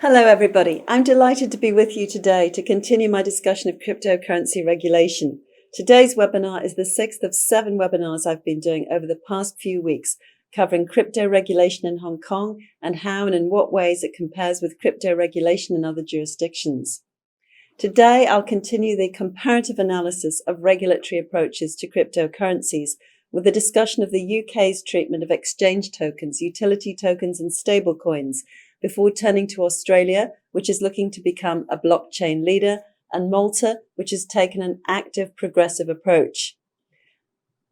Hello everybody, I'm delighted to be with you today to continue my discussion of cryptocurrency regulation. Today's webinar is the 6th of 7 webinars I've been doing over the past few weeks, covering crypto regulation in Hong Kong and how and in what ways it compares with crypto regulation in other jurisdictions. Today I'll continue the comparative analysis of regulatory approaches to cryptocurrencies with a discussion of the UK's treatment of exchange tokens, utility tokens and stablecoins, before turning to Australia, which is looking to become a blockchain leader, and Malta, which has taken an active progressive approach.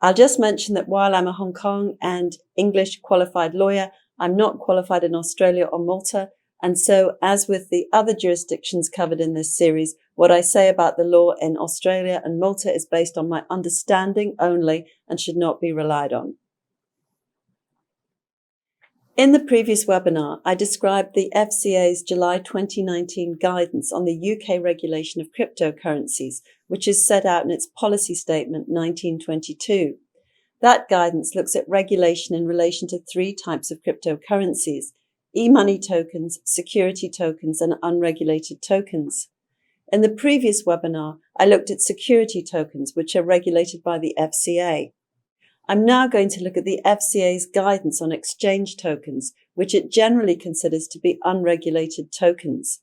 I'll just mention that while I'm a Hong Kong and English qualified lawyer, I'm not qualified in Australia or Malta, and so as with the other jurisdictions covered in this series, what I say about the law in Australia and Malta is based on my understanding only and should not be relied on. In the previous webinar, I described the FCA's July 2019 guidance on the UK regulation of cryptocurrencies, which is set out in its policy statement 1922. That guidance looks at regulation in relation to 3 types of cryptocurrencies: e-money tokens, security tokens, and unregulated tokens. In the previous webinar, I looked at security tokens, which are regulated by the FCA. I'm now going to look at the FCA's guidance on exchange tokens, which it generally considers to be unregulated tokens.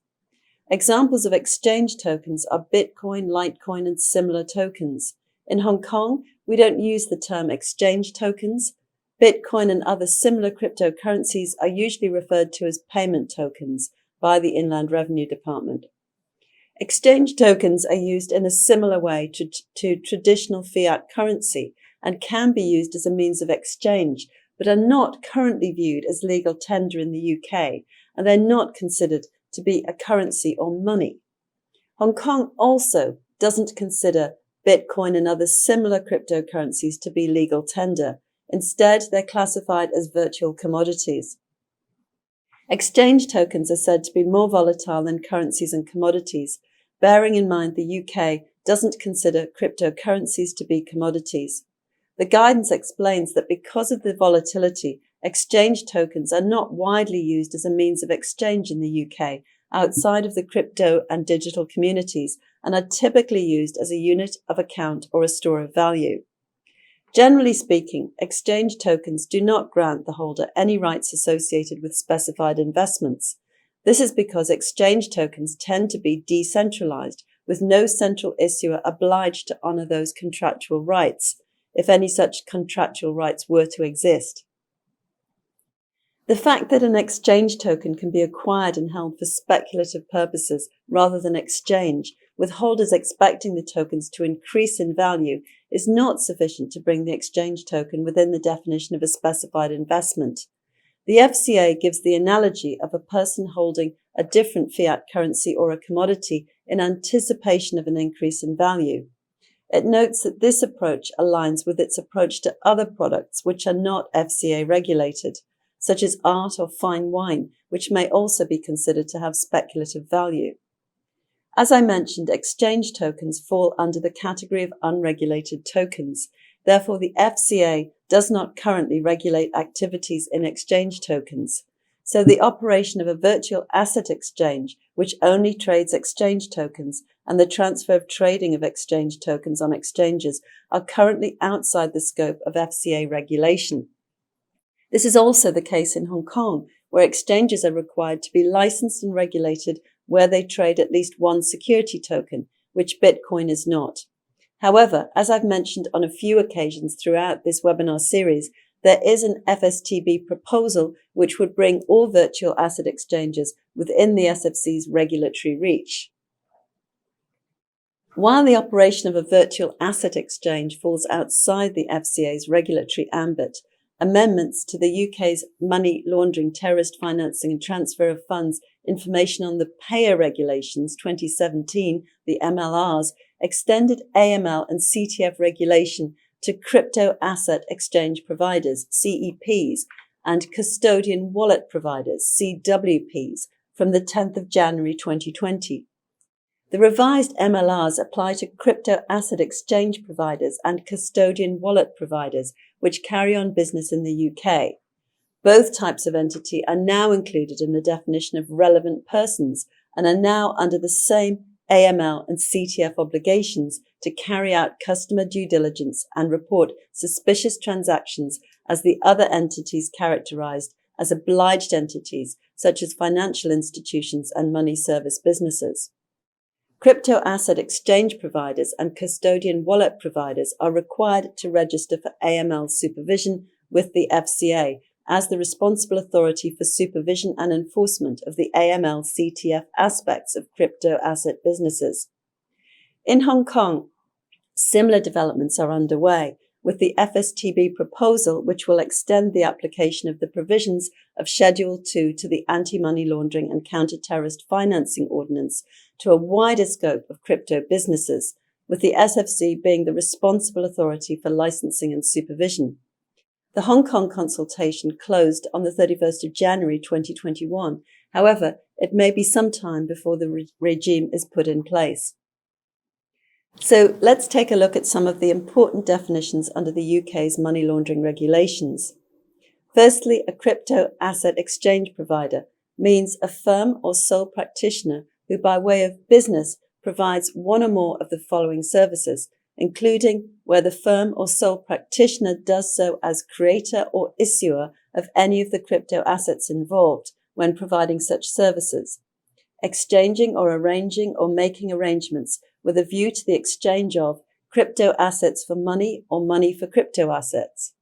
Examples of exchange tokens are Bitcoin, Litecoin, and similar tokens. In Hong Kong, we don't use the term exchange tokens. Bitcoin and other similar cryptocurrencies are usually referred to as payment tokens by the Inland Revenue Department. Exchange tokens are used in a similar way to traditional fiat currency, and can be used as a means of exchange, but are not currently viewed as legal tender in the UK, and they're not considered to be a currency or money. Hong Kong also doesn't consider Bitcoin and other similar cryptocurrencies to be legal tender. Instead, they're classified as virtual commodities. Exchange tokens are said to be more volatile than currencies and commodities, bearing in mind the UK doesn't consider cryptocurrencies to be commodities. The guidance explains that because of the volatility, exchange tokens are not widely used as a means of exchange in the UK outside of the crypto and digital communities, and are typically used as a unit of account or a store of value. Generally speaking, exchange tokens do not grant the holder any rights associated with specified investments. This is because exchange tokens tend to be decentralized, with no central issuer obliged to honor those contractual rights, if any such contractual rights were to exist. The fact that an exchange token can be acquired and held for speculative purposes rather than exchange, with holders expecting the tokens to increase in value, is not sufficient to bring the exchange token within the definition of a specified investment. The FCA gives the analogy of a person holding a different fiat currency or a commodity in anticipation of an increase in value. It notes that this approach aligns with its approach to other products which are not FCA regulated, such as art or fine wine, which may also be considered to have speculative value. As I mentioned, exchange tokens fall under the category of unregulated tokens. Therefore, the FCA does not currently regulate activities in exchange tokens. So the operation of a virtual asset exchange, which only trades exchange tokens, and the transfer of trading of exchange tokens on exchanges are currently outside the scope of FCA regulation. This is also the case in Hong Kong, where exchanges are required to be licensed and regulated where they trade at least one security token, which Bitcoin is not. However, as I've mentioned on a few occasions throughout this webinar series, there is an FSTB proposal which would bring all virtual asset exchanges within the SFC's regulatory reach. While the operation of a virtual asset exchange falls outside the FCA's regulatory ambit, amendments to the UK's Money Laundering, Terrorist Financing and Transfer of Funds Information on the Payer Regulations 2017, the MLRs, extended AML and CTF regulation to crypto asset exchange providers, CEPs, and custodian wallet providers, CWPs, from the 10th of January 2020. The revised MLRs apply to crypto asset exchange providers and custodian wallet providers, which carry on business in the UK. Both types of entity are now included in the definition of relevant persons and are now under the same AML and CTF obligations to carry out customer due diligence and report suspicious transactions as the other entities characterized as obliged entities, such as financial institutions and money service businesses. Crypto asset exchange providers and custodian wallet providers are required to register for AML supervision with the FCA as the responsible authority for supervision and enforcement of the AML CTF aspects of crypto asset businesses. In Hong Kong, similar developments are underway, with the FSTB proposal, which will extend the application of the provisions of Schedule 2 to the Anti-Money Laundering and Counter-Terrorist Financing Ordinance to a wider scope of crypto businesses, with the SFC being the responsible authority for licensing and supervision. The Hong Kong consultation closed on the 31st of January 2021. However, it may be some time before the regime is put in place. So let's take a look at some of the important definitions under the UK's money laundering regulations. Firstly, a crypto asset exchange provider means a firm or sole practitioner who by way of business provides one or more of the following services, including where the firm or sole practitioner does so as creator or issuer of any of the crypto assets involved when providing such services, exchanging or arranging or making arrangements with a view to the exchange of crypto assets for money or money for crypto assets,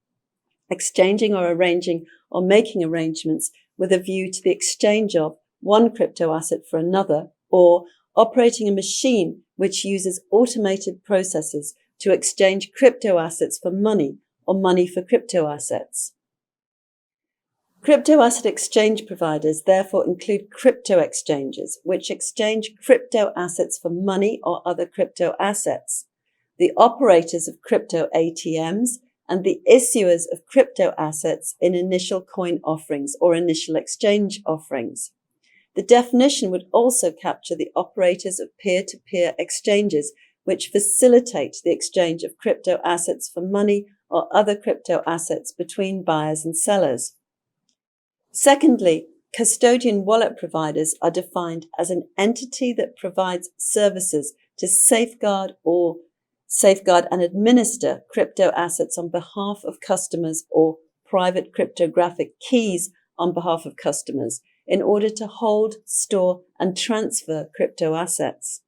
exchanging or arranging or making arrangements with a view to the exchange of one crypto asset for another, or operating a machine which uses automated processes to exchange crypto assets for money or money for crypto assets. Crypto asset exchange providers therefore include crypto exchanges, which exchange crypto assets for money or other crypto assets, the operators of crypto ATMs, and the issuers of crypto assets in initial coin offerings or initial exchange offerings. The definition would also capture the operators of peer-to-peer exchanges, which facilitate the exchange of crypto assets for money or other crypto assets between buyers and sellers. Secondly, custodian wallet providers are defined as an entity that provides services to safeguard and administer crypto assets on behalf of customers or private cryptographic keys on behalf of customers in order to hold, store, and transfer crypto assets.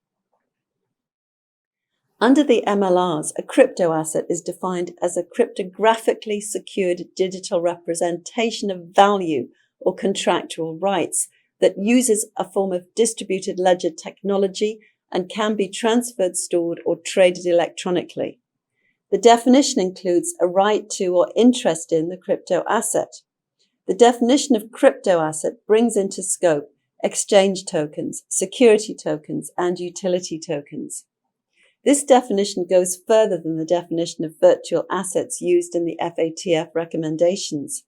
Under the MLRs, a crypto asset is defined as a cryptographically secured digital representation of value or contractual rights that uses a form of distributed ledger technology and can be transferred, stored, or traded electronically. The definition includes a right to or interest in the crypto asset. The definition of crypto asset brings into scope exchange tokens, security tokens, and utility tokens. This definition goes further than the definition of virtual assets used in the FATF recommendations.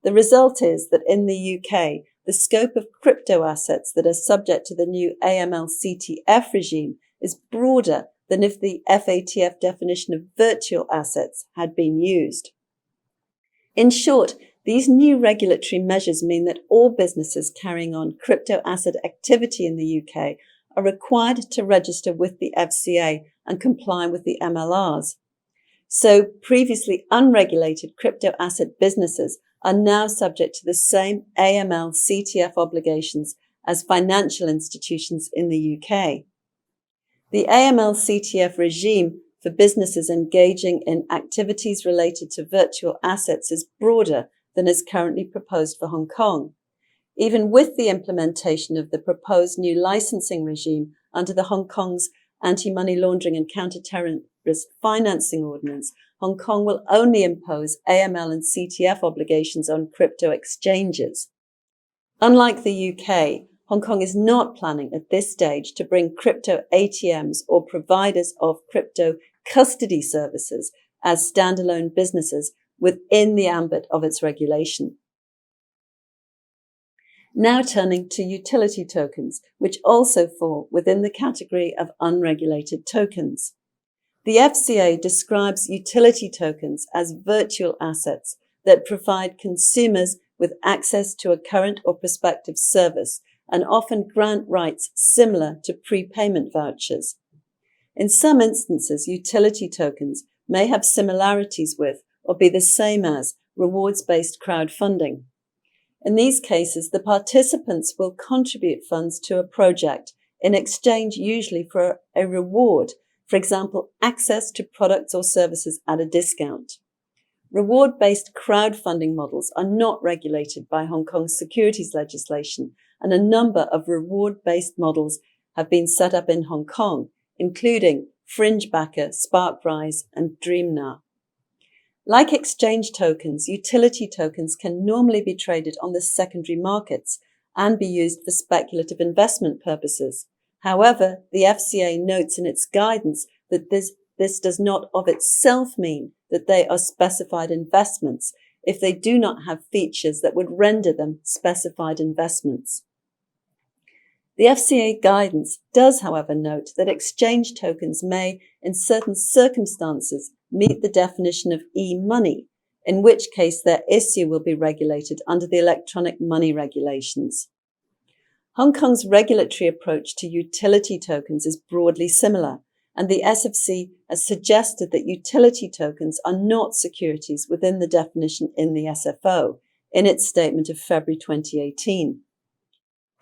The result is that in the UK, the scope of crypto assets that are subject to the new AML-CTF regime is broader than if the FATF definition of virtual assets had been used. In short, these new regulatory measures mean that all businesses carrying on crypto asset activity in the UK are required to register with the FCA and comply with the MLRs. So previously unregulated crypto asset businesses are now subject to the same AML-CTF obligations as financial institutions in the UK. The AML-CTF regime for businesses engaging in activities related to virtual assets is broader than is currently proposed for Hong Kong. Even with the implementation of the proposed new licensing regime under the Hong Kong's Anti-Money Laundering and Counter-Terrorist Financing Ordinance, Hong Kong will only impose AML and CTF obligations on crypto exchanges. Unlike the UK, Hong Kong is not planning at this stage to bring crypto ATMs or providers of crypto custody services as standalone businesses within the ambit of its regulation. Now turning to utility tokens, which also fall within the category of unregulated tokens. The FCA describes utility tokens as virtual assets that provide consumers with access to a current or prospective service and often grant rights similar to prepayment vouchers. In some instances, utility tokens may have similarities with or be the same as rewards-based crowdfunding. In these cases, the participants will contribute funds to a project in exchange usually for a reward, for example, access to products or services at a discount. Reward-based crowdfunding models are not regulated by Hong Kong's securities legislation, and a number of reward-based models have been set up in Hong Kong, including Fringe Backer, SparkRise, and DreamNow. Like exchange tokens, utility tokens can normally be traded on the secondary markets and be used for speculative investment purposes. However, the FCA notes in its guidance that this does not of itself mean that they are specified investments if they do not have features that would render them specified investments. The FCA guidance does, however, note that exchange tokens may, in certain circumstances, meet the definition of e-money, in which case their issue will be regulated under the electronic money regulations. Hong Kong's regulatory approach to utility tokens is broadly similar, and the SFC has suggested that utility tokens are not securities within the definition in the SFO, in its statement of February 2018.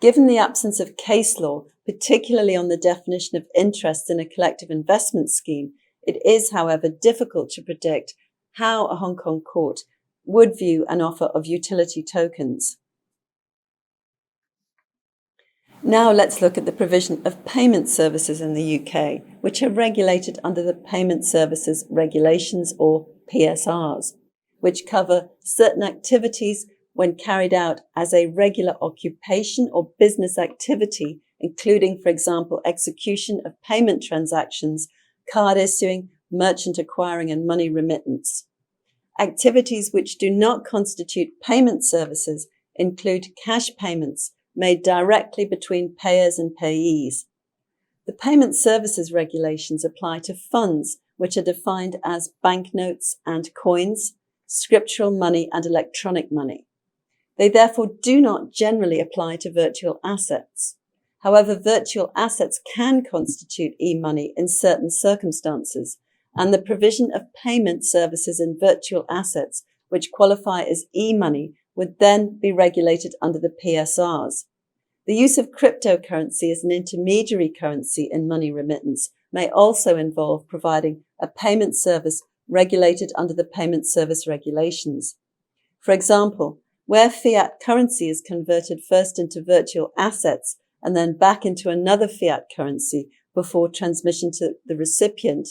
Given the absence of case law, particularly on the definition of interest in a collective investment scheme, it is, however, difficult to predict how a Hong Kong court would view an offer of utility tokens. Now let's look at the provision of payment services in the UK, which are regulated under the Payment Services Regulations, or PSRs, which cover certain activities when carried out as a regular occupation or business activity, including, for example, execution of payment transactions, card issuing, merchant acquiring, and money remittance. Activities which do not constitute payment services include cash payments made directly between payers and payees. The Payment Services Regulations apply to funds which are defined as banknotes and coins, scriptural money, and electronic money. They therefore do not generally apply to virtual assets. However, virtual assets can constitute e-money in certain circumstances, and the provision of payment services in virtual assets which qualify as e-money would then be regulated under the PSRs. The use of cryptocurrency as an intermediary currency in money remittance may also involve providing a payment service regulated under the Payment Service Regulations. For example, where fiat currency is converted first into virtual assets and then back into another fiat currency before transmission to the recipient,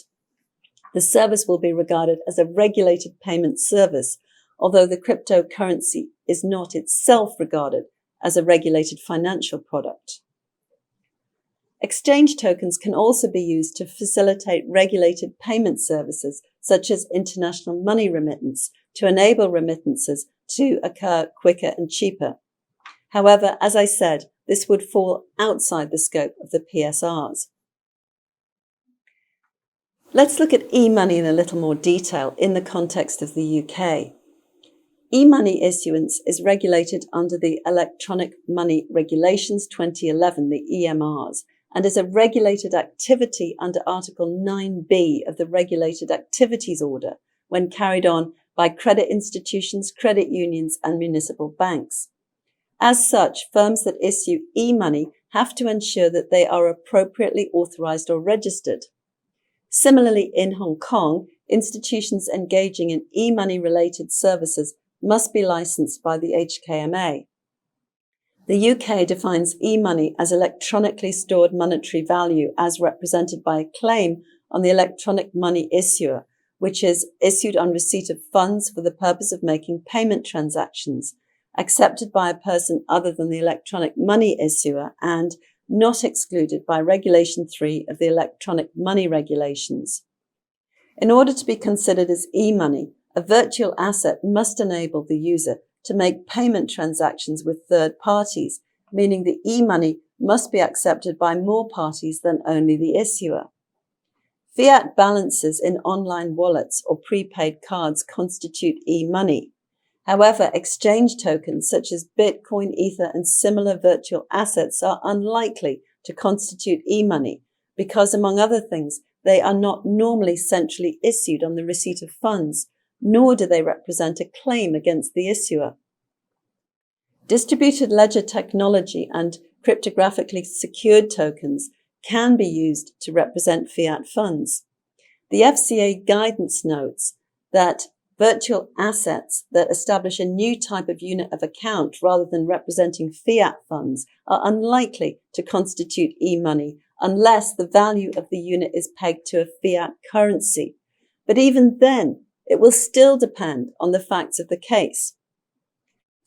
the service will be regarded as a regulated payment service, although the cryptocurrency is not itself regarded as a regulated financial product. Exchange tokens can also be used to facilitate regulated payment services, such as international money remittance, to enable remittances to occur quicker and cheaper. However, as I said, this would fall outside the scope of the PSRs. Let's look at e-money in a little more detail in the context of the UK. E-money issuance is regulated under the Electronic Money Regulations 2011, the EMRs, and is a regulated activity under Article 9B of the Regulated Activities Order when carried on by credit institutions, credit unions, and municipal banks. As such, firms that issue e-money have to ensure that they are appropriately authorized or registered. Similarly, in Hong Kong, institutions engaging in e-money related services must be licensed by the HKMA. The UK defines e-money as electronically stored monetary value as represented by a claim on the electronic money issuer, which is issued on receipt of funds for the purpose of making payment transactions, accepted by a person other than the electronic money issuer, and not excluded by Regulation 3 of the Electronic Money Regulations. In order to be considered as e-money, a virtual asset must enable the user to make payment transactions with third parties, meaning the e-money must be accepted by more parties than only the issuer. Fiat balances in online wallets or prepaid cards constitute e-money. However, exchange tokens such as Bitcoin, Ether, and similar virtual assets are unlikely to constitute e-money because, among other things, they are not normally centrally issued on the receipt of funds, nor do they represent a claim against the issuer. Distributed ledger technology and cryptographically secured tokens can be used to represent fiat funds. The FCA guidance notes that virtual assets that establish a new type of unit of account rather than representing fiat funds are unlikely to constitute e-money unless the value of the unit is pegged to a fiat currency. But even then, it will still depend on the facts of the case.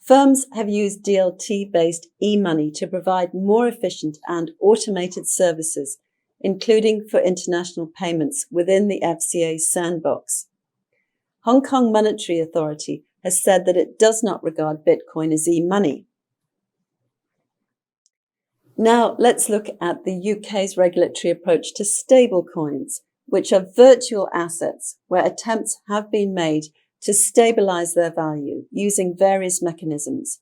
Firms have used DLT-based e-money to provide more efficient and automated services, including for international payments within the FCA's sandbox. Hong Kong Monetary Authority has said that it does not regard Bitcoin as e-money. Now let's look at the UK's regulatory approach to stablecoins, which are virtual assets where attempts have been made to stabilize their value using various mechanisms.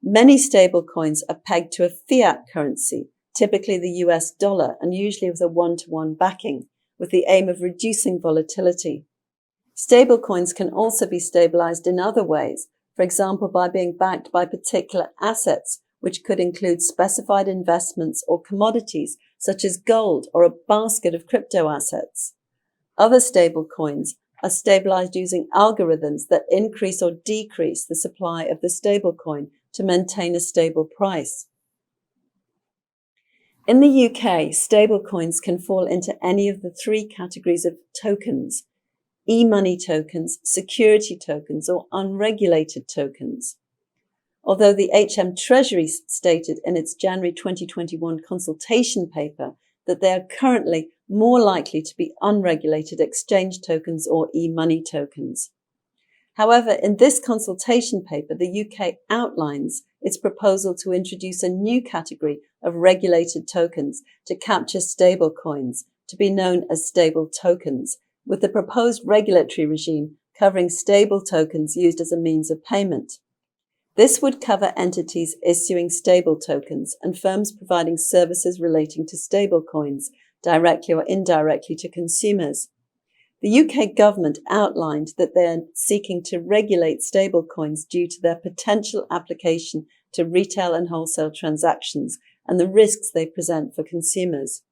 Many stablecoins are pegged to a fiat currency, typically the US dollar, and usually with a one-to-one backing, with the aim of reducing volatility. Stablecoins can also be stabilized in other ways, for example, by being backed by particular assets, which could include specified investments or commodities, such as gold or a basket of crypto assets. Other stablecoins are stabilized using algorithms that increase or decrease the supply of the stablecoin to maintain a stable price. In the UK, stablecoins can fall into any of the three categories of tokens: e-money tokens, security tokens, or unregulated tokens. Although the HM Treasury stated in its January 2021 consultation paper that they are currently more likely to be unregulated exchange tokens or e-money tokens. However, in this consultation paper, the UK outlines its proposal to introduce a new category of regulated tokens to capture stable coins, to be known as stable tokens, with the proposed regulatory regime covering stable tokens used as a means of payment. This would cover entities issuing stable tokens and firms providing services relating to stablecoins, directly or indirectly to consumers. The UK government outlined that they are seeking to regulate stablecoins due to their potential application to retail and wholesale transactions and the risks they present for consumers.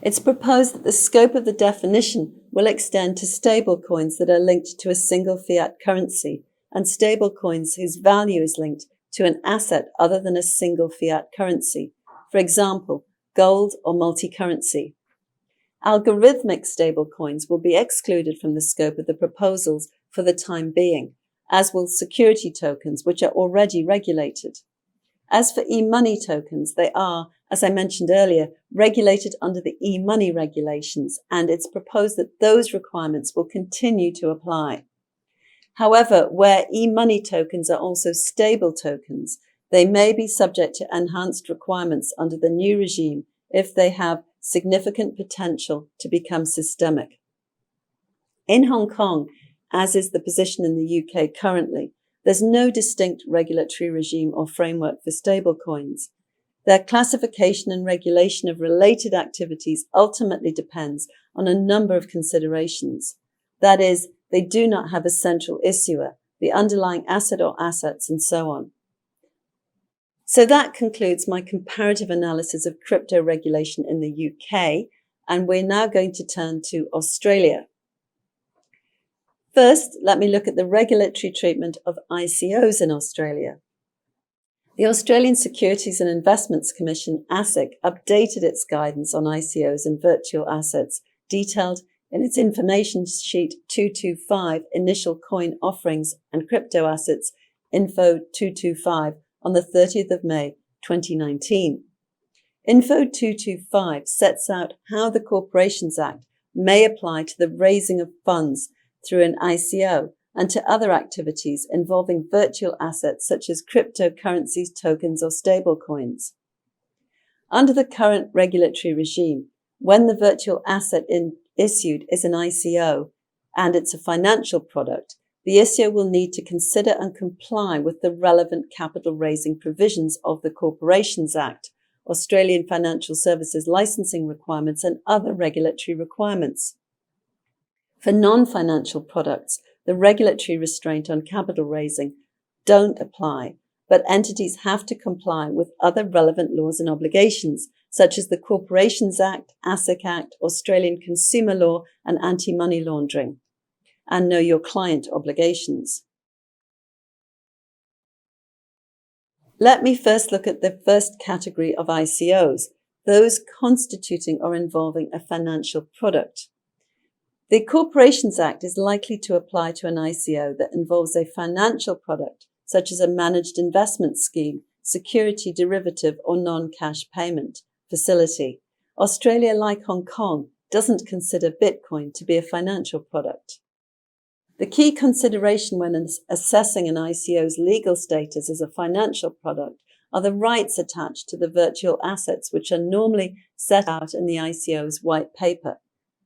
It's proposed that the scope of the definition will extend to stablecoins that are linked to a single fiat currency and stablecoins whose value is linked to an asset other than a single fiat currency, for example, gold or multi-currency. Algorithmic stablecoins will be excluded from the scope of the proposals for the time being, as will security tokens, which are already regulated. As for e-money tokens, they are, as I mentioned earlier, regulated under the e-money regulations, and it's proposed that those requirements will continue to apply. However, where e-money tokens are also stable tokens, they may be subject to enhanced requirements under the new regime if they have significant potential to become systemic. In Hong Kong, as is the position in the UK currently, there's no distinct regulatory regime or framework for stablecoins. Their classification and regulation of related activities ultimately depends on a number of considerations. That is, they do not have a central issuer, the underlying asset or assets, and so on. So that concludes my comparative analysis of crypto regulation in the UK, and we're now going to turn to Australia. First, let me look at the regulatory treatment of ICOs in Australia. The Australian Securities and Investments Commission, ASIC, updated its guidance on ICOs and virtual assets, detailed in its information sheet 225, Initial Coin Offerings and Crypto Assets, Info 225, on the 30th of May 2019. Info 225 sets out how the Corporations Act may apply to the raising of funds through an ICO and to other activities involving virtual assets such as cryptocurrencies, tokens, or stablecoins. Under the current regulatory regime, when the virtual asset issued is an ICO and it's a financial product, the issuer will need to consider and comply with the relevant capital raising provisions of the Corporations Act, Australian Financial Services licensing requirements, and other regulatory requirements. For non-financial products, the regulatory restraint on capital raising don't apply, but entities have to comply with other relevant laws and obligations, such as the Corporations Act, ASIC Act, Australian Consumer Law, and anti-money laundering, and know your client obligations. Let me first look at the first category of ICOs, those constituting or involving a financial product. The Corporations Act is likely to apply to an ICO that involves a financial product, such as a managed investment scheme, security derivative, or non-cash payment facility. Australia, like Hong Kong, doesn't consider Bitcoin to be a financial product. The key consideration when assessing an ICO's legal status as a financial product are the rights attached to the virtual assets, which are normally set out in the ICO's white paper,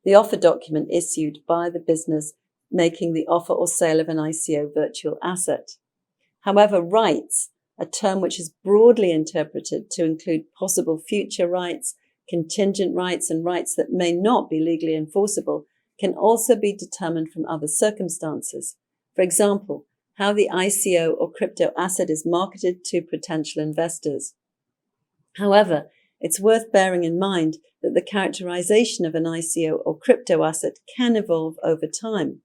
the offer document issued by the business making the offer or sale of an ICO virtual asset. However, rights, a term which is broadly interpreted to include possible future rights, contingent rights, and rights that may not be legally enforceable, can also be determined from other circumstances. For example, how the ICO or crypto asset is marketed to potential investors. However, it's worth bearing in mind that the characterization of an ICO or crypto asset can evolve over time,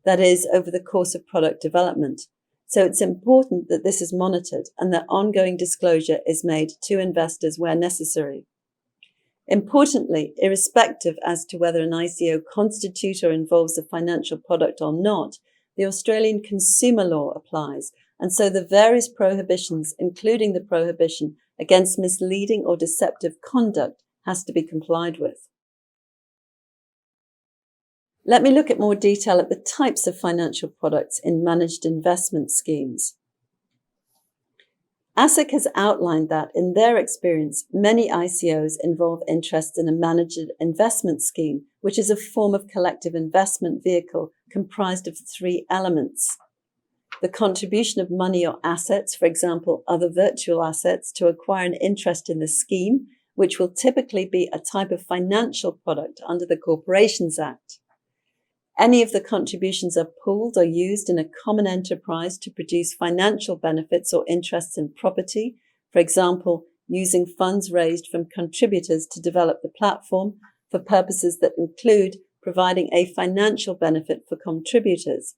that is, over the course of product development. So it's important that this is monitored and that ongoing disclosure is made to investors where necessary. Importantly, irrespective as to whether an ICO constitutes or involves a financial product or not, the Australian consumer law applies, and so the various prohibitions, including the prohibition against misleading or deceptive conduct, has to be complied with. Let me look at more detail at the types of financial products in managed investment schemes. ASIC has outlined that, in their experience, many ICOs involve interest in a managed investment scheme, which is a form of collective investment vehicle comprised of three elements: the contribution of money or assets, for example, other virtual assets, to acquire an interest in the scheme, which will typically be a type of financial product under the Corporations Act. Any of the contributions are pooled or used in a common enterprise to produce financial benefits or interests in property, for example, using funds raised from contributors to develop the platform for purposes that include providing a financial benefit for contributors,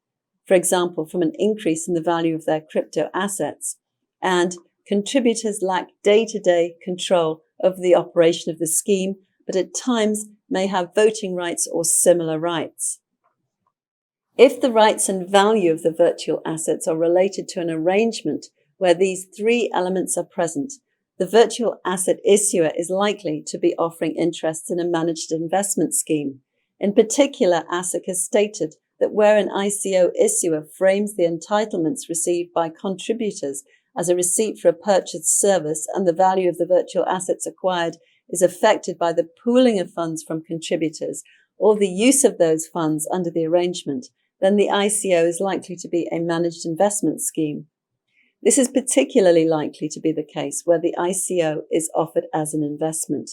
for example, from an increase in the value of their crypto assets, and contributors lack day-to-day control of the operation of the scheme, but at times may have voting rights or similar rights. If the rights and value of the virtual assets are related to an arrangement where these three elements are present, the virtual asset issuer is likely to be offering interests in a managed investment scheme. In particular, ASIC has stated that where an ICO issuer frames the entitlements received by contributors as a receipt for a purchased service and the value of the virtual assets acquired is affected by the pooling of funds from contributors or the use of those funds under the arrangement, then the ICO is likely to be a managed investment scheme. This is particularly likely to be the case where the ICO is offered as an investment.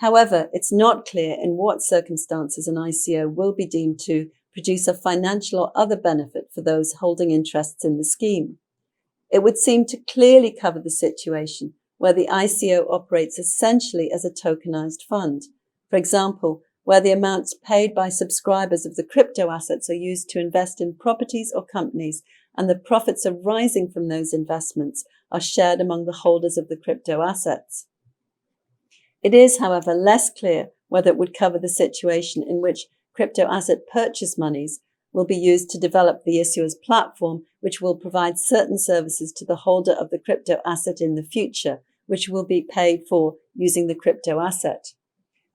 However, it's not clear in what circumstances an ICO will be deemed to produce a financial or other benefit for those holding interests in the scheme. It would seem to clearly cover the situation where the ICO operates essentially as a tokenized fund. For example, where the amounts paid by subscribers of the crypto assets are used to invest in properties or companies, and the profits arising from those investments are shared among the holders of the crypto assets. It is, however, less clear whether it would cover the situation in which crypto asset purchase monies will be used to develop the issuer's platform, which will provide certain services to the holder of the crypto asset in the future, which will be paid for using the crypto asset.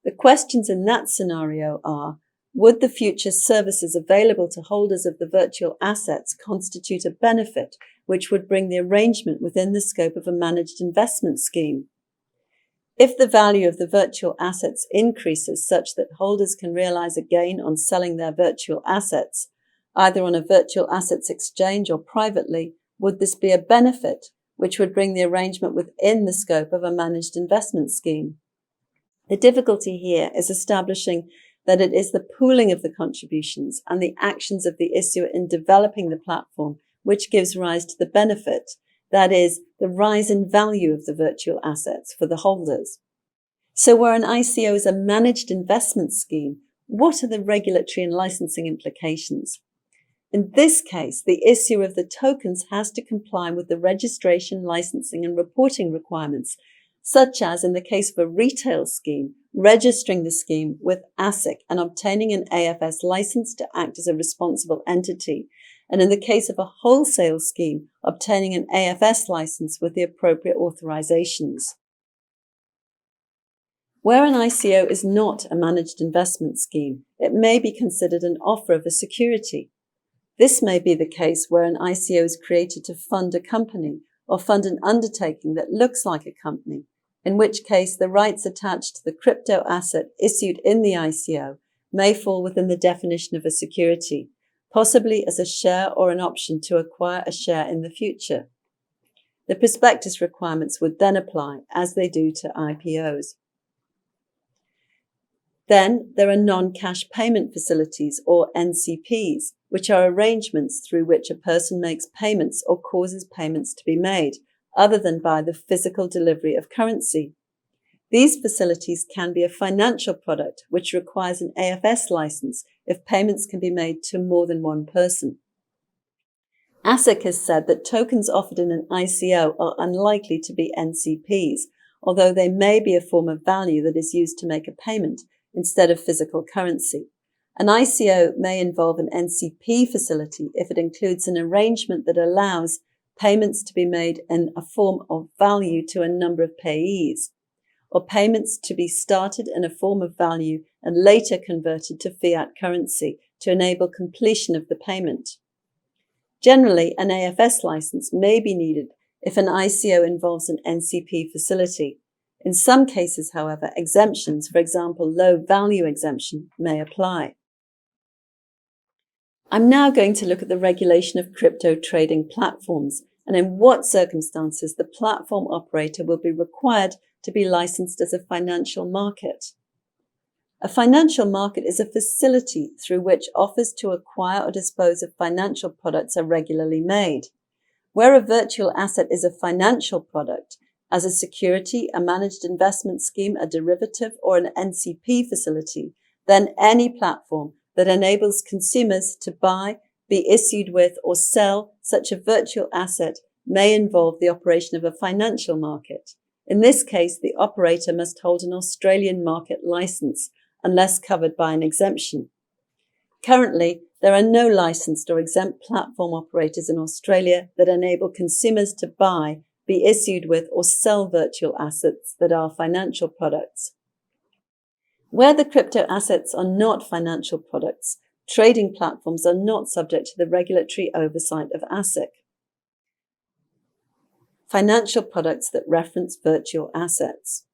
The questions in that scenario are, would the future services available to holders of the virtual assets constitute a benefit which would bring the arrangement within the scope of a managed investment scheme? If the value of the virtual assets increases such that holders can realize a gain on selling their virtual assets, either on a virtual assets exchange or privately, would this be a benefit, which would bring the arrangement within the scope of a managed investment scheme? The difficulty here is establishing that it is the pooling of the contributions and the actions of the issuer in developing the platform which gives rise to the benefit, that is, the rise in value of the virtual assets for the holders. So where an ICO is a managed investment scheme, what are the regulatory and licensing implications? In this case, the issuer of the tokens has to comply with the registration, licensing and reporting requirements, such as in the case of a retail scheme, registering the scheme with ASIC and obtaining an AFS license to act as a responsible entity, and in the case of a wholesale scheme, obtaining an AFS license with the appropriate authorizations. Where an ICO is not a managed investment scheme, it may be considered an offer of a security. This may be the case where an ICO is created to fund a company or fund an undertaking that looks like a company, in which case the rights attached to the crypto asset issued in the ICO may fall within the definition of a security, possibly as a share or an option to acquire a share in the future. The prospectus requirements would then apply, as they do to IPOs. Then there are non-cash payment facilities, or NCPs, which are arrangements through which a person makes payments or causes payments to be made, other than by the physical delivery of currency. These facilities can be a financial product which requires an AFS license if payments can be made to more than one person. ASIC has said that tokens offered in an ICO are unlikely to be NCPs, although they may be a form of value that is used to make a payment instead of physical currency. An ICO may involve an NCP facility if it includes an arrangement that allows payments to be made in a form of value to a number of payees, or payments to be started in a form of value and later converted to fiat currency to enable completion of the payment. Generally, an AFS license may be needed if an ICO involves an NCP facility. In some cases, however, exemptions, for example, low value exemption, may apply. I'm now going to look at the regulation of crypto trading platforms and in what circumstances the platform operator will be required to be licensed as a financial market. A financial market is a facility through which offers to acquire or dispose of financial products are regularly made. Where a virtual asset is a financial product, as a security, a managed investment scheme, a derivative, or an NCP facility, then any platform that enables consumers to buy, be issued with, or sell such a virtual asset may involve the operation of a financial market. In this case, the operator must hold an Australian market license, unless covered by an exemption. Currently, there are no licensed or exempt platform operators in Australia that enable consumers to buy, be issued with, or sell virtual assets that are financial products. Where the crypto assets are not financial products, trading platforms are not subject to the regulatory oversight of ASIC. Financial products that reference virtual assets.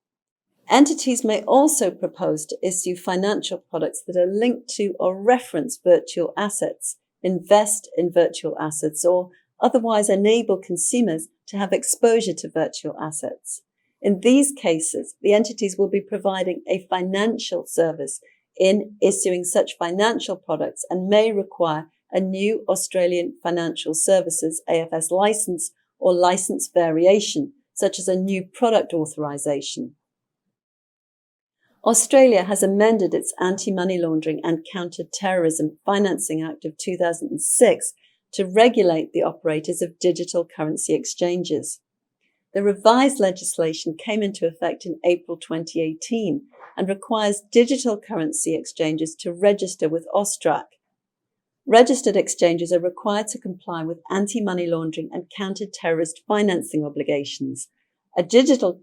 Entities may also propose to issue financial products that are linked to or reference virtual assets, invest in virtual assets, or otherwise enable consumers to have exposure to virtual assets. In these cases, the entities will be providing a financial service in issuing such financial products and may require a new Australian Financial Services AFS license or license variation, such as a new product authorization. Australia has amended its Anti-Money Laundering and Counter-Terrorism Financing Act of 2006 to regulate the operators of digital currency exchanges. The revised legislation came into effect in April 2018 and requires digital currency exchanges to register with AUSTRAC. Registered exchanges are required to comply with anti-money laundering and counter-terrorist financing obligations. A digital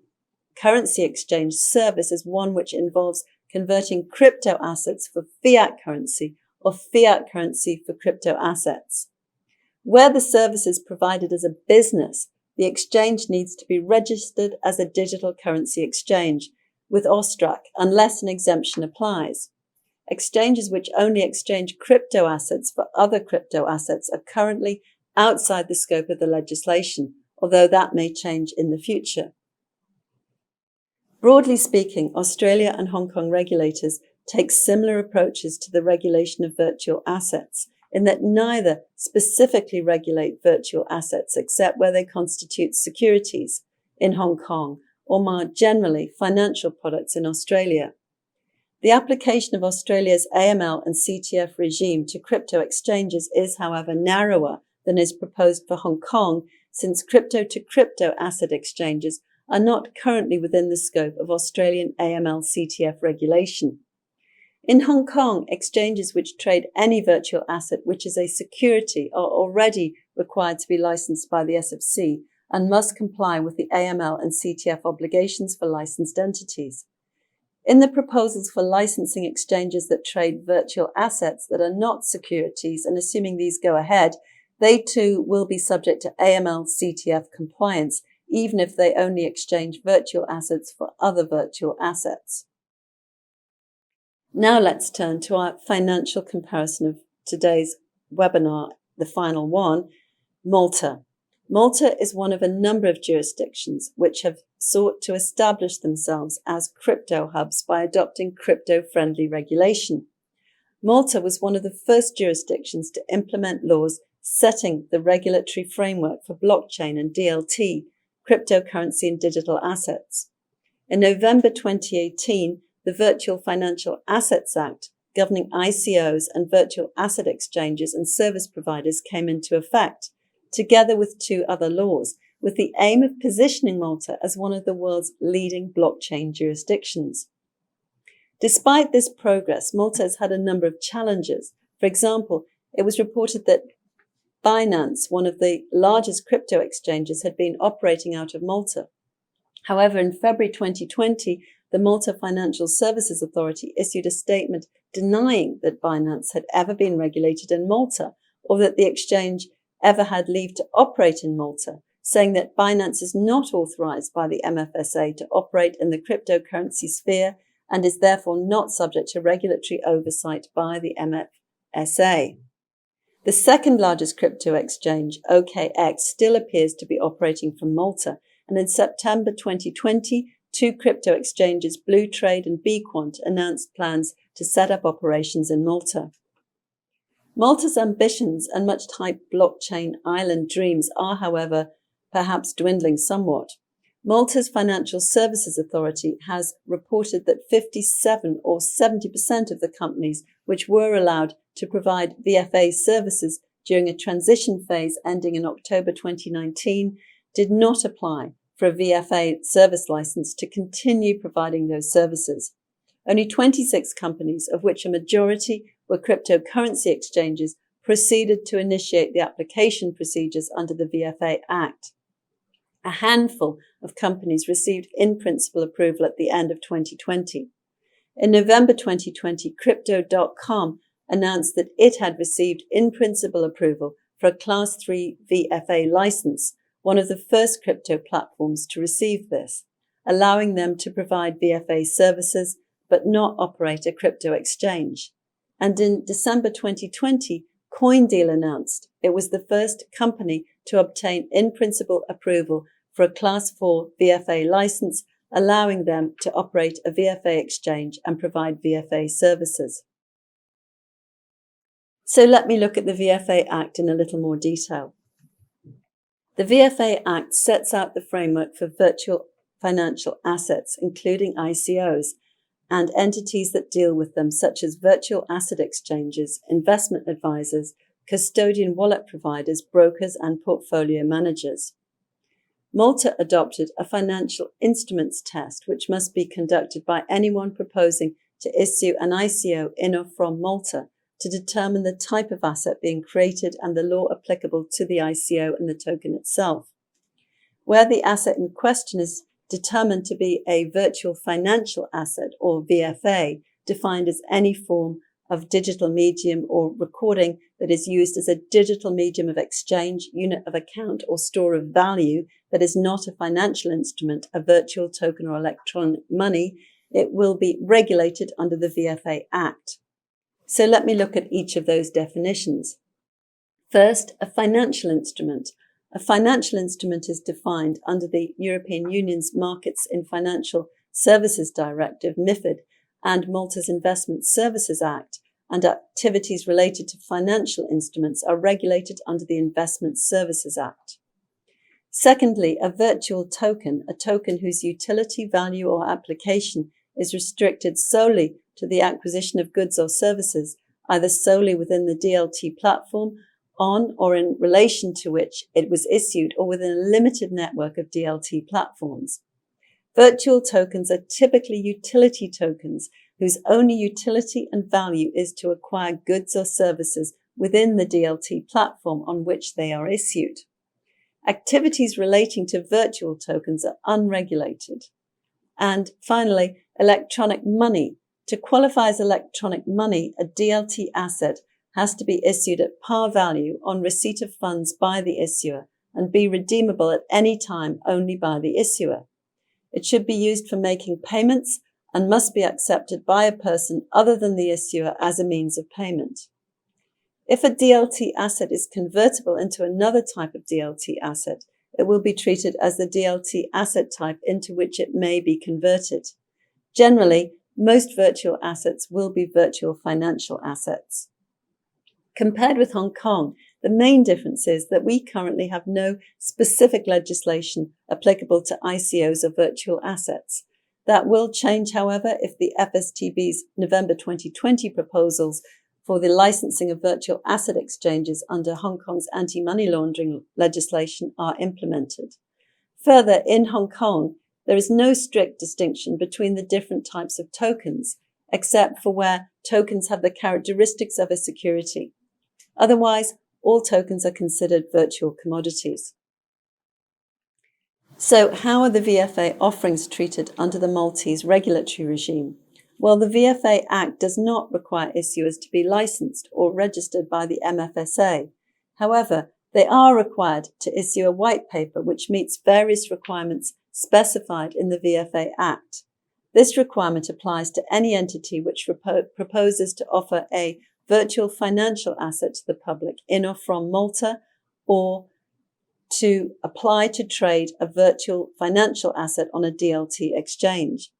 currency exchange service is one which involves converting crypto assets for fiat currency or fiat currency for crypto assets. Where the service is provided as a business, the exchange needs to be registered as a digital currency exchange with AUSTRAC unless an exemption applies. exchanges which only exchange crypto assets for other crypto assets are currently outside the scope of the legislation, although that may change in the future. Broadly speaking, Australia and Hong Kong regulators take similar approaches to the regulation of virtual assets, in that neither specifically regulate virtual assets except where they constitute securities in Hong Kong or more generally financial products in Australia. The application of Australia's AML and CTF regime to crypto exchanges is, however, narrower than is proposed for Hong Kong, since crypto-to-crypto asset exchanges are not currently within the scope of Australian AML CTF regulation. In Hong Kong, exchanges which trade any virtual asset which is a security are already required to be licensed by the SFC and must comply with the AML and CTF obligations for licensed entities. In the proposals for licensing exchanges that trade virtual assets that are not securities, and assuming these go ahead, they too will be subject to AML CTF compliance, even if they only exchange virtual assets for other virtual assets. Now let's turn to our financial comparison of today's webinar, the final one, Malta. Malta is one of a number of jurisdictions which have sought to establish themselves as crypto hubs by adopting crypto-friendly regulation. Malta was one of the first jurisdictions to implement laws setting the regulatory framework for blockchain and DLT, cryptocurrency and digital assets. In November 2018, the Virtual Financial Assets Act, governing ICOs and virtual asset exchanges and service providers, came into effect, together with two other laws, with the aim of positioning Malta as one of the world's leading blockchain jurisdictions. Despite this progress, Malta has had a number of challenges. For example, it was reported that Binance, one of the largest crypto exchanges, had been operating out of Malta. However, in February 2020, the Malta Financial Services Authority issued a statement denying that Binance had ever been regulated in Malta or that the exchange ever had leave to operate in Malta, saying that Binance is not authorized by the MFSA to operate in the cryptocurrency sphere and is therefore not subject to regulatory oversight by the MFSA. The second largest crypto exchange, OKX, still appears to be operating from Malta, and in September 2020, two crypto exchanges, Blue Trade and Bquant, announced plans to set up operations in Malta. Malta's ambitions and much-hyped blockchain island dreams are, however, perhaps dwindling somewhat. Malta's Financial Services Authority has reported that 57 or 70% of the companies which were allowed to provide VFA services during a transition phase ending in October 2019 did not apply for a VFA service license to continue providing those services. Only 26 companies, of which a majority were cryptocurrency exchanges, proceeded to initiate the application procedures under the VFA Act. A handful of companies received in-principle approval at the end of 2020. In November 2020, Crypto.com announced that it had received in-principle approval for a Class 3 VFA license, one of the first crypto platforms to receive this, allowing them to provide VFA services but not operate a crypto exchange. And in December 2020, CoinDeal announced it was the first company to obtain in-principle approval for a Class 4 VFA license, allowing them to operate a VFA exchange and provide VFA services. So let me look at the VFA Act in a little more detail. The VFA Act sets out the framework for virtual financial assets, including ICOs, and entities that deal with them, such as virtual asset exchanges, investment advisors, custodian wallet providers, brokers, and portfolio managers. Malta adopted a financial instruments test, which must be conducted by anyone proposing to issue an ICO in or from Malta to determine the type of asset being created and the law applicable to the ICO and the token itself. Where the asset in question is determined to be a virtual financial asset, or VFA, defined as any form of digital medium or recording that is used as a digital medium of exchange, unit of account, or store of value that is not a financial instrument, a virtual token or electronic money, it will be regulated under the VFA Act. So let me look at each of those definitions. First, a financial instrument. A financial instrument is defined under the European Union's Markets in Financial Services Directive, MiFID, and Malta's Investment Services Act, and activities related to financial instruments are regulated under the Investment Services Act. Secondly, a virtual token, a token whose utility, value, or application is restricted solely to the acquisition of goods or services, either solely within the DLT platform, on or in relation to which it was issued, or within a limited network of DLT platforms. Virtual tokens are typically utility tokens whose only utility and value is to acquire goods or services within the DLT platform on which they are issued. Activities relating to virtual tokens are unregulated. And finally, electronic money. To qualify as electronic money, a DLT asset has to be issued at par value on receipt of funds by the issuer and be redeemable at any time only by the issuer. It should be used for making payments and must be accepted by a person other than the issuer as a means of payment. If a DLT asset is convertible into another type of DLT asset, it will be treated as the DLT asset type into which it may be converted. Generally, most virtual assets will be virtual financial assets. Compared with Hong Kong, the main difference is that we currently have no specific legislation applicable to ICOs or virtual assets. That will change, however, if the FSTB's November 2020 proposals for the licensing of virtual asset exchanges under Hong Kong's anti-money laundering legislation are implemented. Further, in Hong Kong, there is no strict distinction between the different types of tokens, except for where tokens have the characteristics of a security. Otherwise, all tokens are considered virtual commodities. So, how are the VFA offerings treated under the Maltese regulatory regime? Well, the VFA Act does not require issuers to be licensed or registered by the MFSA. However, they are required to issue a white paper which meets various requirements specified in the VFA Act. This requirement applies to any entity which proposes to offer a virtual financial asset to the public in or from Malta, or to apply to trade a virtual financial asset on a DLT exchange.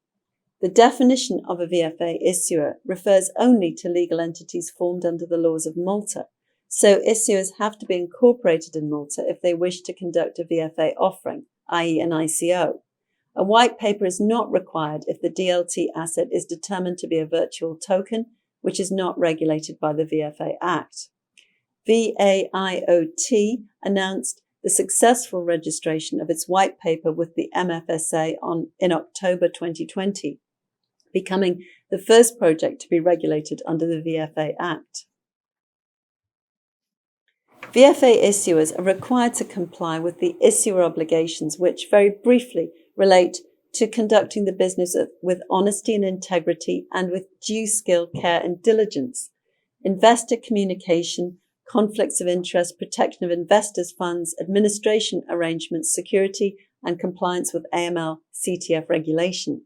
The definition of a VFA issuer refers only to legal entities formed under the laws of Malta, so issuers have to be incorporated in Malta if they wish to conduct a VFA offering, i.e. an ICO. A white paper is not required if the DLT asset is determined to be a virtual token, which is not regulated by the VFA Act. VAIOT announced the successful registration of its white paper with the MFSA in October 2020, becoming the first project to be regulated under the VFA Act. VFA issuers are required to comply with the issuer obligations, which very briefly relate to conducting the business with honesty and integrity and with due skill, care and diligence, investor communication, conflicts of interest, protection of investors' funds, administration arrangements, security and compliance with AML/CTF regulation.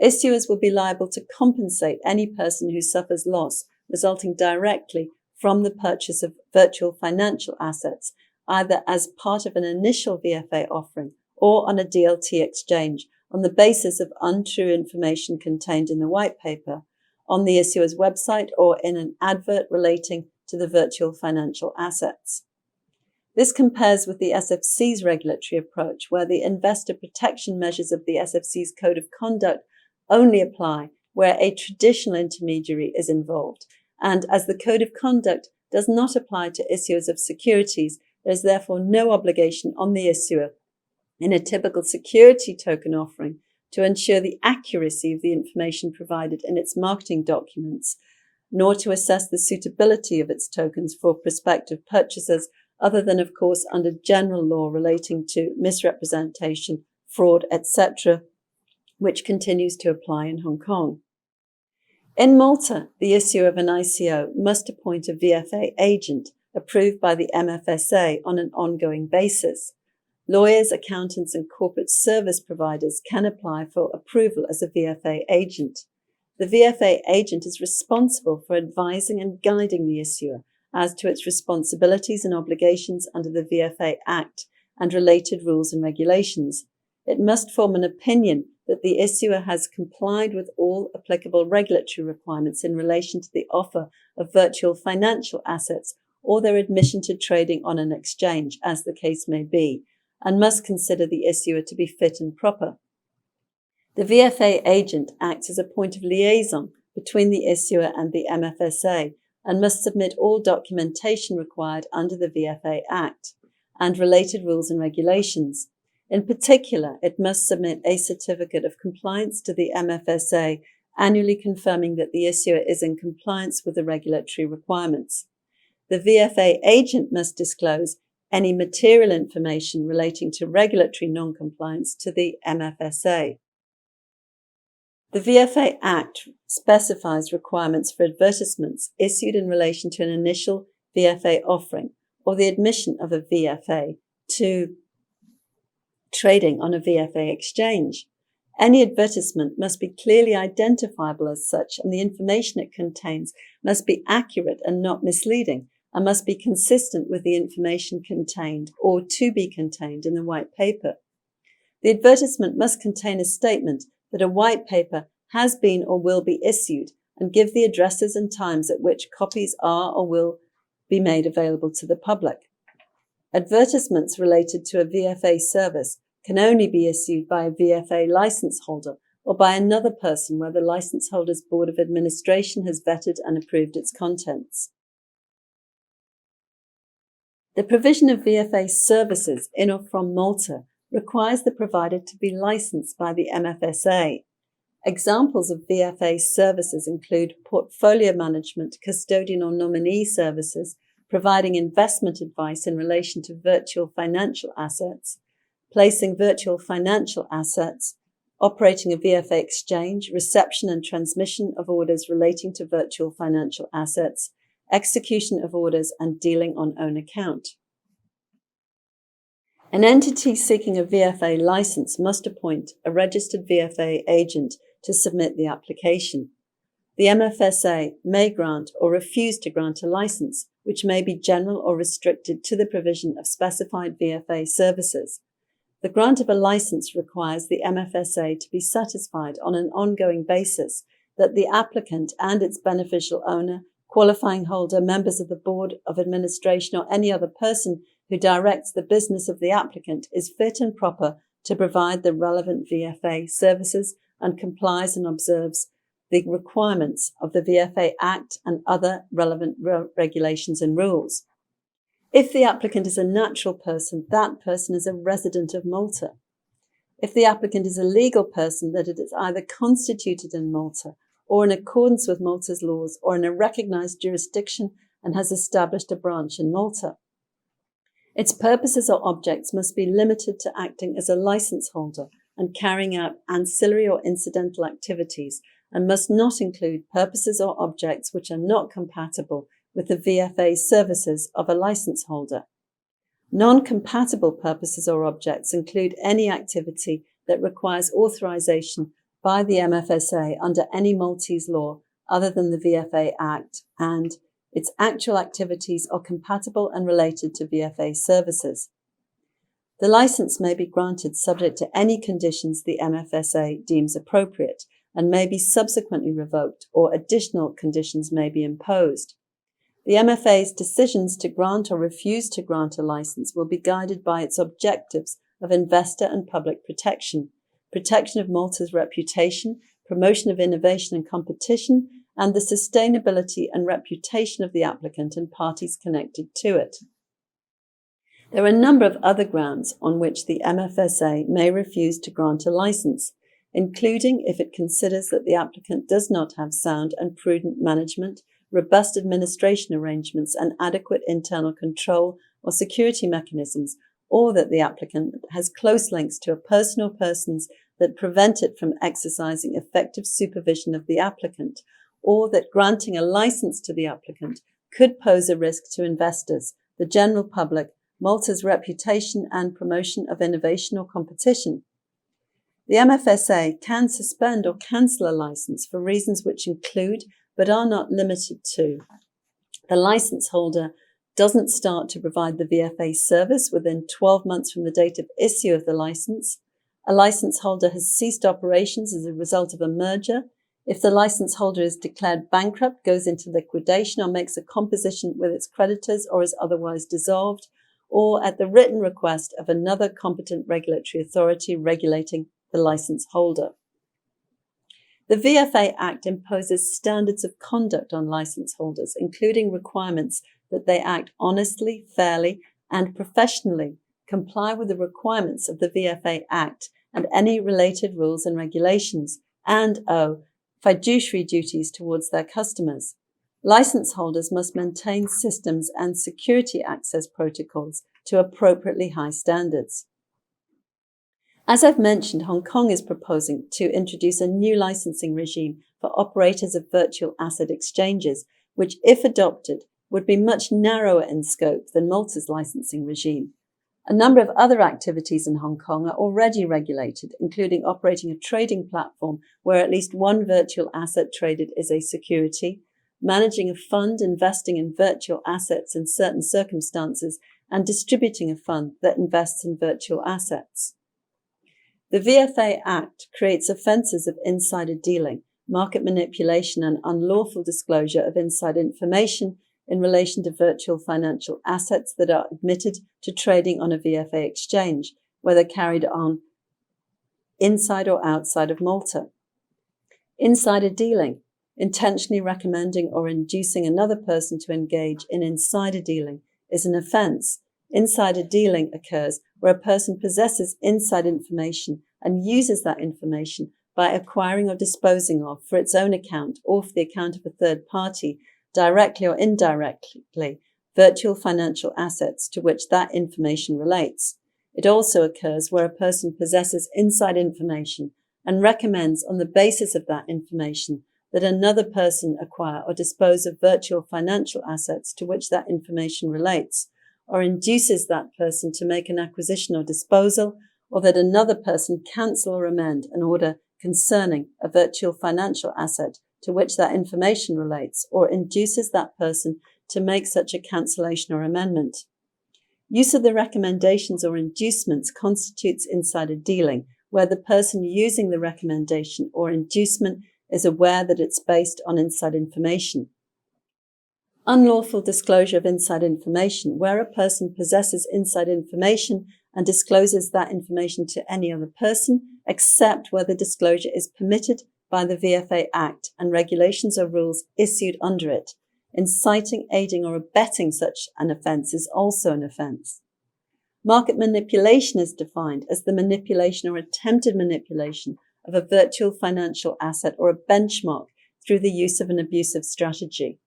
Issuers will be liable to compensate any person who suffers loss resulting directly from the purchase of virtual financial assets, either as part of an initial VFA offering or on a DLT exchange, on the basis of untrue information contained in the white paper, on the issuer's website, or in an advert relating to the virtual financial assets. This compares with the SFC's regulatory approach, where the investor protection measures of the SFC's Code of Conduct only apply where a traditional intermediary is involved. And as the Code of Conduct does not apply to issuers of securities, there is therefore no obligation on the issuer in a typical security token offering to ensure the accuracy of the information provided in its marketing documents, nor to assess the suitability of its tokens for prospective purchasers, other than, of course, under general law relating to misrepresentation, fraud, etc., which continues to apply in Hong Kong. In Malta, the issuer of an ICO must appoint a VFA agent approved by the MFSA on an ongoing basis. Lawyers, accountants, and corporate service providers can apply for approval as a VFA agent. The VFA agent is responsible for advising and guiding the issuer as to its responsibilities and obligations under the VFA Act and related rules and regulations. It must form an opinion that the issuer has complied with all applicable regulatory requirements in relation to the offer of virtual financial assets or their admission to trading on an exchange, as the case may be, and must consider the issuer to be fit and proper. The VFA agent acts as a point of liaison between the issuer and the MFSA and must submit all documentation required under the VFA Act and related rules and regulations. In particular, it must submit a certificate of compliance to the MFSA annually confirming that the issuer is in compliance with the regulatory requirements. The VFA agent must disclose any material information relating to regulatory non-compliance to the MFSA. The VFA Act specifies requirements for advertisements issued in relation to an initial VFA offering or the admission of a VFA to trading on a VFA exchange. Any advertisement must be clearly identifiable as such, and the information it contains must be accurate and not misleading, and must be consistent with the information contained or to be contained in the white paper. The advertisement must contain a statement that a white paper has been or will be issued and give the addresses and times at which copies are or will be made available to the public. Advertisements related to a VFA service can only be issued by a VFA license holder or by another person where the license holder's Board of Administration has vetted and approved its contents. The provision of VFA services in or from Malta requires the provider to be licensed by the MFSA. Examples of VFA services include portfolio management, custodian or nominee services, providing investment advice in relation to virtual financial assets, placing virtual financial assets, operating a VFA exchange, reception and transmission of orders relating to virtual financial assets, execution of orders, and dealing on own account. An entity seeking a VFA license must appoint a registered VFA agent to submit the application. The MFSA may grant or refuse to grant a license, which may be general or restricted to the provision of specified VFA services. The grant of a license requires the MFSA to be satisfied on an ongoing basis that the applicant and its beneficial owner, qualifying holder, members of the Board of Administration, or any other person who directs the business of the applicant is fit and proper to provide the relevant VFA services and complies and observes the requirements of the VFA Act and other relevant regulations and rules. If the applicant is a natural person, that person is a resident of Malta. If the applicant is a legal person, that it is either constituted in Malta or in accordance with Malta's laws or in a recognised jurisdiction and has established a branch in Malta. Its purposes or objects must be limited to acting as a licence holder and carrying out ancillary or incidental activities, and must not include purposes or objects which are not compatible with the VFA services of a licence holder. Non-compatible purposes or objects include any activity that requires authorisation by the MFSA under any Maltese law other than the VFA Act, and its actual activities are compatible and related to VFA services. The licence may be granted subject to any conditions the MFSA deems appropriate and may be subsequently revoked, or additional conditions may be imposed. The MFA's decisions to grant or refuse to grant a licence will be guided by its objectives of investor and public protection, protection of Malta's reputation, promotion of innovation and competition, and the sustainability and reputation of the applicant and parties connected to it. There are a number of other grounds on which the MFSA may refuse to grant a licence, including if it considers that the applicant does not have sound and prudent management, robust administration arrangements, and adequate internal control or security mechanisms, or that the applicant has close links to a person or persons that prevent it from exercising effective supervision of the applicant, or that granting a licence to the applicant could pose a risk to investors, the general public, Malta's reputation, and promotion of innovation or competition. The MFSA can suspend or cancel a license for reasons which include, but are not limited to, the license holder doesn't start to provide the VFA service within 12 months from the date of issue of the license, a license holder has ceased operations as a result of a merger, if the license holder is declared bankrupt, goes into liquidation, or makes a composition with its creditors, or is otherwise dissolved, or at the written request of another competent regulatory authority regulating the license holder. The VFA Act imposes standards of conduct on license holders, including requirements that they act honestly, fairly, and professionally, comply with the requirements of the VFA Act and any related rules and regulations, and fiduciary duties towards their customers. License holders must maintain systems and security access protocols to appropriately high standards. As I've mentioned, Hong Kong is proposing to introduce a new licensing regime for operators of virtual asset exchanges, which, if adopted, would be much narrower in scope than Malta's licensing regime. A number of other activities in Hong Kong are already regulated, including operating a trading platform where at least one virtual asset traded is a security, managing a fund investing in virtual assets in certain circumstances, and distributing a fund that invests in virtual assets. The VFA Act creates offences of insider dealing, market manipulation, and unlawful disclosure of inside information in relation to virtual financial assets that are admitted to trading on a VFA exchange, whether carried on inside or outside of Malta. Insider dealing, intentionally recommending or inducing another person to engage in insider dealing, is an offence. Insider dealing occurs where a person possesses inside information and uses that information by acquiring or disposing of, for its own account or for the account of a third party, directly or indirectly, virtual financial assets to which that information relates. It also occurs where a person possesses inside information and recommends on the basis of that information that another person acquire or dispose of virtual financial assets to which that information relates, or induces that person to make an acquisition or disposal, or that another person cancel or amend an order concerning a virtual financial asset to which that information relates, or induces that person to make such a cancellation or amendment. Use of the recommendations or inducements constitutes insider dealing, where the person using the recommendation or inducement is aware that it's based on inside information. Unlawful disclosure of inside information, where a person possesses inside information and discloses that information to any other person, except where the disclosure is permitted by the VFA Act and regulations or rules issued under it. Inciting, aiding, or abetting such an offence is also an offence. Market manipulation is defined as the manipulation or attempted manipulation of a virtual financial asset or a benchmark through the use of an abusive strategy.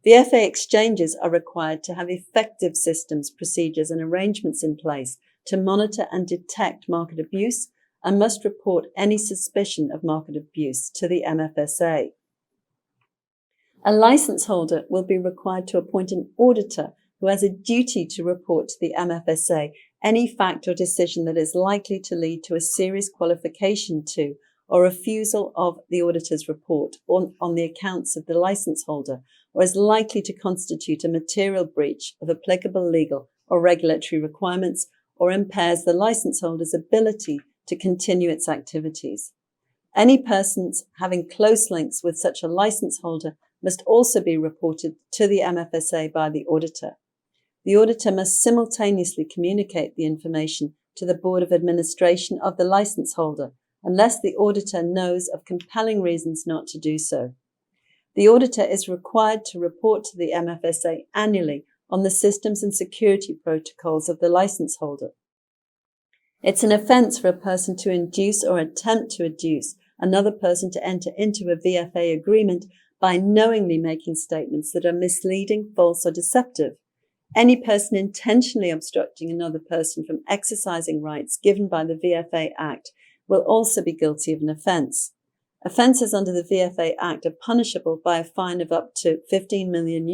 VFA exchanges are required to have effective systems, procedures, and arrangements in place to monitor and detect market abuse and must report any suspicion of market abuse to the MFSA. A license holder will be required to appoint an auditor who has a duty to report to the MFSA any fact or decision that is likely to lead to a serious qualification to or refusal of the auditor's report on the accounts of the license holder, or is likely to constitute a material breach of applicable legal or regulatory requirements, or impairs the license holder's ability to continue its activities. Any persons having close links with such a license holder must also be reported to the MFSA by the auditor. The auditor must simultaneously communicate the information to the Board of Administration of the license holder, unless the auditor knows of compelling reasons not to do so. The auditor is required to report to the MFSA annually on the systems and security protocols of the license holder. It's an offence for a person to induce or attempt to induce another person to enter into a VFA agreement by knowingly making statements that are misleading, false, or deceptive. Any person intentionally obstructing another person from exercising rights given by the VFA Act will also be guilty of an offence. Offences under the VFA Act are punishable by a fine of up to €15 million,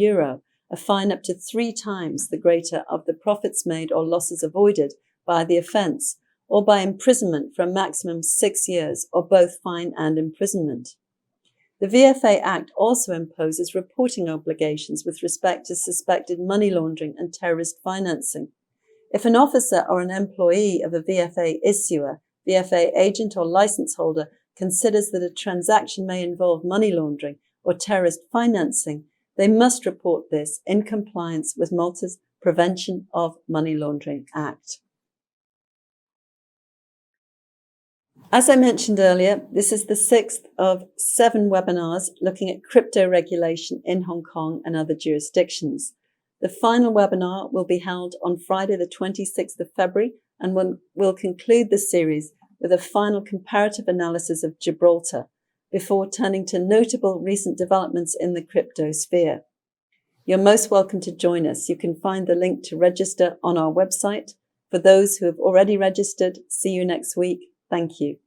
a fine up to 3 times the greater of the profits made or losses avoided by the offence, or by imprisonment for a maximum of 6 years, or both fine and imprisonment. The VFA Act also imposes reporting obligations with respect to suspected money laundering and terrorist financing. If an officer or an employee of a VFA issuer, VFA agent or license holder considers that a transaction may involve money laundering or terrorist financing, they must report this in compliance with Malta's Prevention of Money Laundering Act. As I mentioned earlier, this is the 6th of 7 webinars looking at crypto regulation in Hong Kong and other jurisdictions. The final webinar will be held on Friday, the 26th of February, and will conclude the series with a final comparative analysis of Gibraltar before turning to notable recent developments in the crypto sphere. You're most welcome to join us. You can find the link to register on our website. For those who have already registered, see you next week. Thank you.